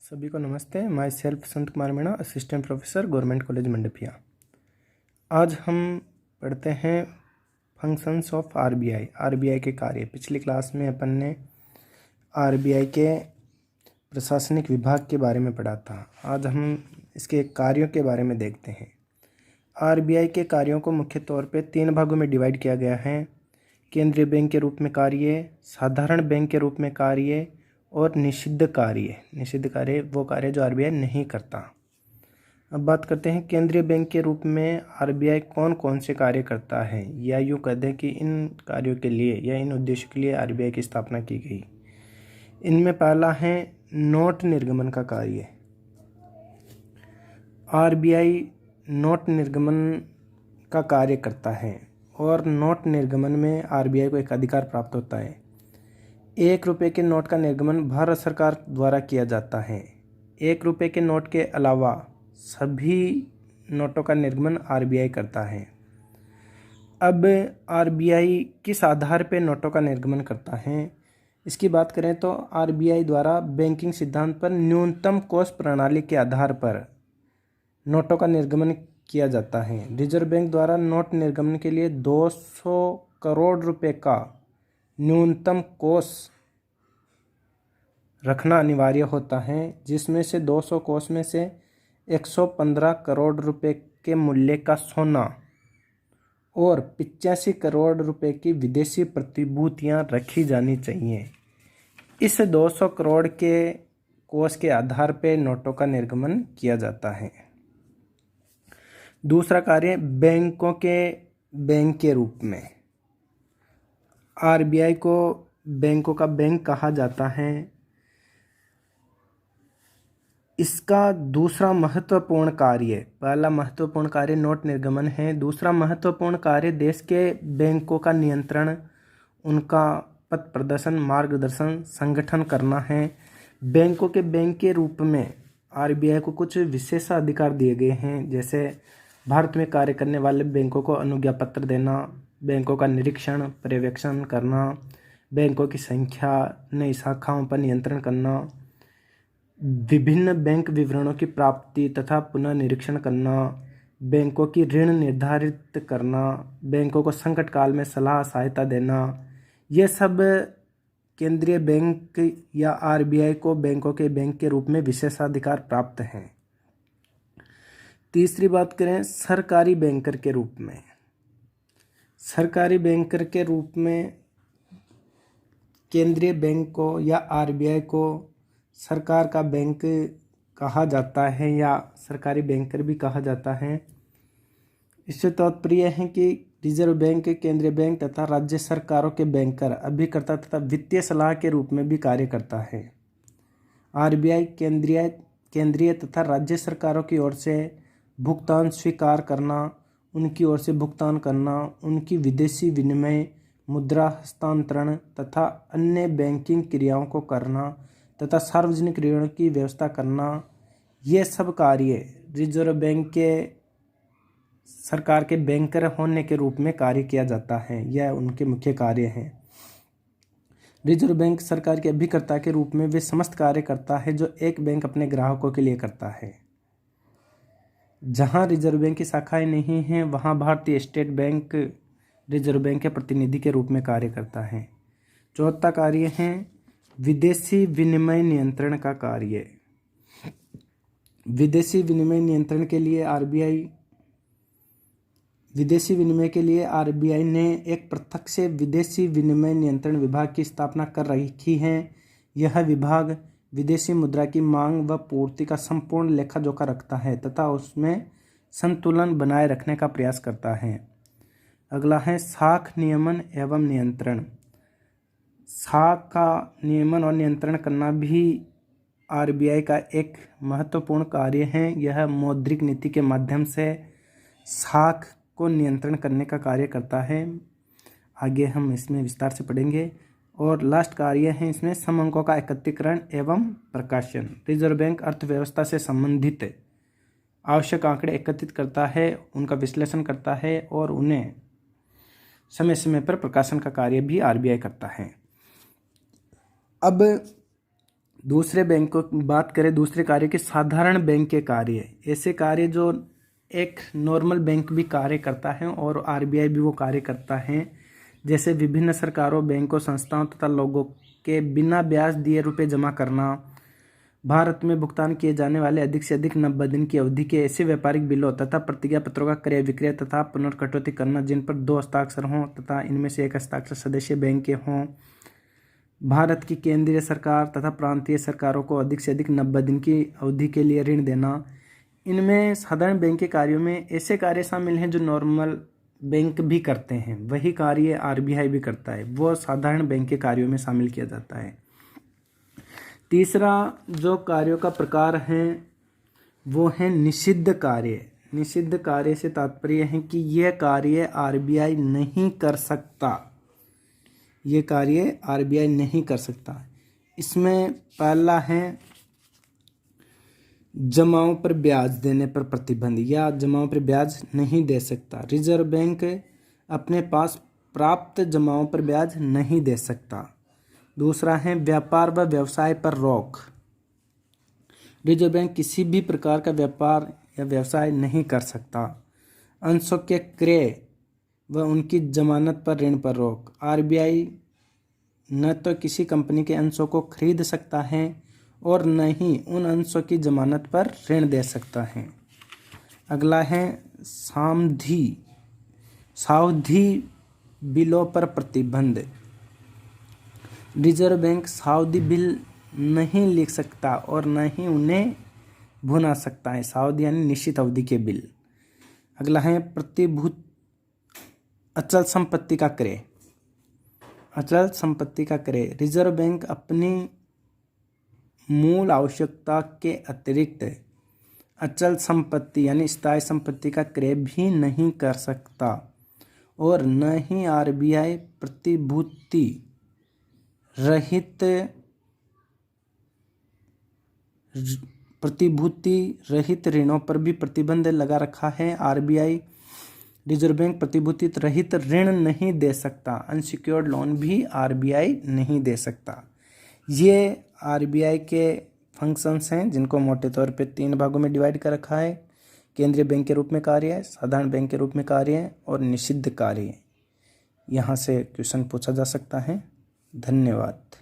सभी को नमस्ते। My self Sant Kumar Meena, assistant professor, government college Mandapiya. आज हम पढ़ते हैं फंक्शंस ऑफ आरबीआई, आरबीआई के कार्य। पिछली क्लास में अपन ने आरबीआई के प्रशासनिक विभाग के बारे में पढ़ा था। आज हम इसके कार्यों के बारे में देखते हैं। आरबीआई के कार्यों को मुख्य तौर पे 3 भागों में डिवाइड किया गया है। केंद्रीय बैंक के रूप में कार्य, साधारण बैंक के रूप में कार्य और निषिद्ध कार्य। निषिद्ध कार्य वो कार्य जो आरबीआई नहीं करता। अब बात करते हैं केंद्रीय बैंक के रूप में आरबीआई कौन कौन से कार्य करता है, या यूँ कह दें कि इन कार्यों के लिए या इन उद्देश्यों के लिए आरबीआई की स्थापना की गई। इनमें पहला है नोट निर्गमन का कार्य। आरबीआई नोट निर्गमन का कार्य करता है और नोट निर्गमन में आरबीआई को एक अधिकार प्राप्त होता है। 1 रुपये के नोट का निर्गमन भारत सरकार द्वारा किया जाता है। 1 रुपये के नोट के अलावा सभी नोटों का निर्गमन आरबीआई करता है। अब आरबीआई किस आधार पर नोटों का निर्गमन करता है, इसकी बात करें तो आरबीआई द्वारा बैंकिंग सिद्धांत पर न्यूनतम कोष प्रणाली के आधार पर नोटों का निर्गमन किया जाता है। रिजर्व बैंक द्वारा नोट निर्गमन के लिए 200 करोड़ रुपए का न्यूनतम कोष रखना अनिवार्य होता है, जिसमें से 200 कोष में से 115 करोड़ रुपए के मूल्य का सोना और 85 करोड़ रुपए की विदेशी प्रतिभूतियां रखी जानी चाहिए। इस 200 करोड़ के कोष के आधार पर नोटों का निर्गमन किया जाता है। दूसरा कार्य बैंकों के बैंक के रूप में। आरबीआई को बैंकों का बैंक कहा जाता है। इसका दूसरा महत्वपूर्ण कार्य, पहला महत्वपूर्ण कार्य नोट निर्गमन है। दूसरा महत्वपूर्ण कार्य देश के बैंकों का नियंत्रण, उनका पथ प्रदर्शन, मार्गदर्शन, संगठन करना है। बैंकों के बैंक के रूप में आरबीआई को कुछ विशेषाधिकार दिए गए हैं, जैसे भारत में कार्य करने वाले बैंकों को अनुज्ञा पत्र देना, बैंकों का निरीक्षण पर्यवेक्षण करना, बैंकों की संख्या, नई शाखाओं पर नियंत्रण करना, विभिन्न बैंक विवरणों की प्राप्ति तथा पुनः निरीक्षण करना, बैंकों की ऋण निर्धारित करना, बैंकों को संकट काल में सलाह सहायता देना। ये सब केंद्रीय बैंक या आरबीआई को बैंकों के बैंक के रूप में विशेषाधिकार प्राप्त हैं। तीसरी बात करें सरकारी बैंकर के रूप में। सरकारी बैंकर के रूप में केंद्रीय बैंक को या आरबीआई को सरकार का बैंक कहा जाता है या सरकारी बैंकर भी कहा जाता है। इससे तात्पर्य है कि रिजर्व बैंक, केंद्रीय बैंक तथा राज्य सरकारों के बैंकर, अभिकर्ता तथा वित्तीय सलाह के रूप में भी कार्य करता है। आरबीआई केंद्रीय तथा राज्य सरकारों की ओर से भुगतान स्वीकार करना, उनकी ओर से भुगतान करना, उनकी विदेशी विनिमय, मुद्रा हस्तांतरण तथा अन्य बैंकिंग क्रियाओं को करना तथा सार्वजनिक ऋण की व्यवस्था करना, ये सब कार्य रिजर्व बैंक के सरकार के बैंकर होने के रूप में कार्य किया जाता है। यह उनके मुख्य कार्य हैं। रिजर्व बैंक सरकार के अभिकर्ता के रूप में वे समस्त कार्य करता है जो एक बैंक अपने ग्राहकों के लिए करता है। जहां रिजर्व बैंक की शाखाएं नहीं हैं, वहां भारतीय स्टेट बैंक रिजर्व बैंक के प्रतिनिधि के रूप में कार्य करता है। चौथा कार्य है विदेशी विनिमय नियंत्रण का कार्य। विदेशी विनिमय नियंत्रण के लिए आरबीआई ने एक पृथक से विदेशी विनिमय नियंत्रण विभाग की स्थापना कर रखी है। यह विभाग विदेशी मुद्रा की मांग व पूर्ति का संपूर्ण लेखा जोखा रखता है तथा उसमें संतुलन बनाए रखने का प्रयास करता है। अगला है साख नियमन एवं नियंत्रण। साख का नियमन और नियंत्रण करना भी आरबीआई का एक महत्वपूर्ण कार्य है। यह मौद्रिक नीति के माध्यम से साख को नियंत्रण करने का कार्य करता है। आगे हम इसमें विस्तार से पढ़ेंगे। और लास्ट कार्य है इसमें समअंकों का एकत्रीकरण एवं प्रकाशन। रिजर्व बैंक अर्थव्यवस्था से संबंधित आवश्यक आंकड़े एकत्रित करता है, उनका विश्लेषण करता है और उन्हें समय समय पर प्रकाशन का कार्य भी आरबीआई करता है। अब दूसरे बैंकों की बात करें, दूसरे कार्य के साधारण बैंक के कार्य, ऐसे कार्य जो एक नॉर्मल बैंक भी कार्य करता है और आरबीआई भी वो कार्य करता है, जैसे विभिन्न सरकारों, बैंकों, संस्थाओं तथा लोगों के बिना ब्याज दिए रुपए जमा करना, भारत में भुगतान किए जाने वाले अधिक से अधिक 90 दिन की अवधि के ऐसे व्यापारिक बिलों तथा प्रतिज्ञा पत्रों का क्रय विक्रय तथा पुनर्कटौती करना जिन पर 2 हस्ताक्षर हों तथा इनमें से एक हस्ताक्षर सदस्य बैंक के हों, भारत की केंद्रीय सरकार तथा प्रांतीय सरकारों को अधिक से अधिक 90 दिन की अवधि के लिए ऋण देना। इनमें साधारण बैंक के कार्यों में ऐसे कार्य शामिल हैं जो नॉर्मल बैंक भी करते हैं, वही कार्य आरबीआई भी करता है, वो साधारण बैंक के कार्यों में शामिल किया जाता है। तीसरा जो कार्यों का प्रकार है वो है निषिद्ध कार्य। निषिद्ध कार्य से तात्पर्य है कि यह कार्य आरबीआई नहीं कर सकता, ये कार्य आरबीआई नहीं कर सकता। इसमें पहला है जमाओं पर ब्याज देने पर प्रतिबंध, या जमाओं पर ब्याज नहीं दे सकता। रिजर्व बैंक अपने पास प्राप्त जमाओं पर ब्याज नहीं दे सकता। दूसरा है व्यापार व व्यवसाय पर रोक। रिजर्व बैंक किसी भी प्रकार का व्यापार या व्यवसाय नहीं कर सकता। अंशों के क्रय व उनकी जमानत पर ऋण पर रोक। आरबीआई न तो किसी कंपनी के अंशों को खरीद सकता है और न ही उन अंशों की जमानत पर ऋण दे सकता है। अगला है सावधि बिलों पर प्रतिबंध। रिजर्व बैंक सावधि बिल नहीं लिख सकता और न ही उन्हें भुना सकता है, सावधि यानी निश्चित अवधि के बिल। अगला है प्रतिभूत अचल संपत्ति का क्रय। अचल संपत्ति का क्रय, रिजर्व बैंक अपनी मूल आवश्यकता के अतिरिक्त अचल संपत्ति यानी स्थायी संपत्ति का क्रय भी नहीं कर सकता और न ही आरबीआई प्रतिभूति रहित ऋणों पर भी प्रतिबंध लगा रखा है। आरबीआई रिजर्व बैंक प्रतिभूति रहित ऋण नहीं दे सकता, अनसिक्योर्ड लोन भी आरबीआई नहीं दे सकता। ये आरबीआई के फंक्शंस हैं जिनको मोटे तौर पे 3 भागों में डिवाइड कर रखा है। केंद्रीय बैंक के रूप में कार्य है, साधारण बैंक के रूप में कार्य है और निषिद्ध कार्य है। यहाँ से क्वेश्चन पूछा जा सकता है। धन्यवाद।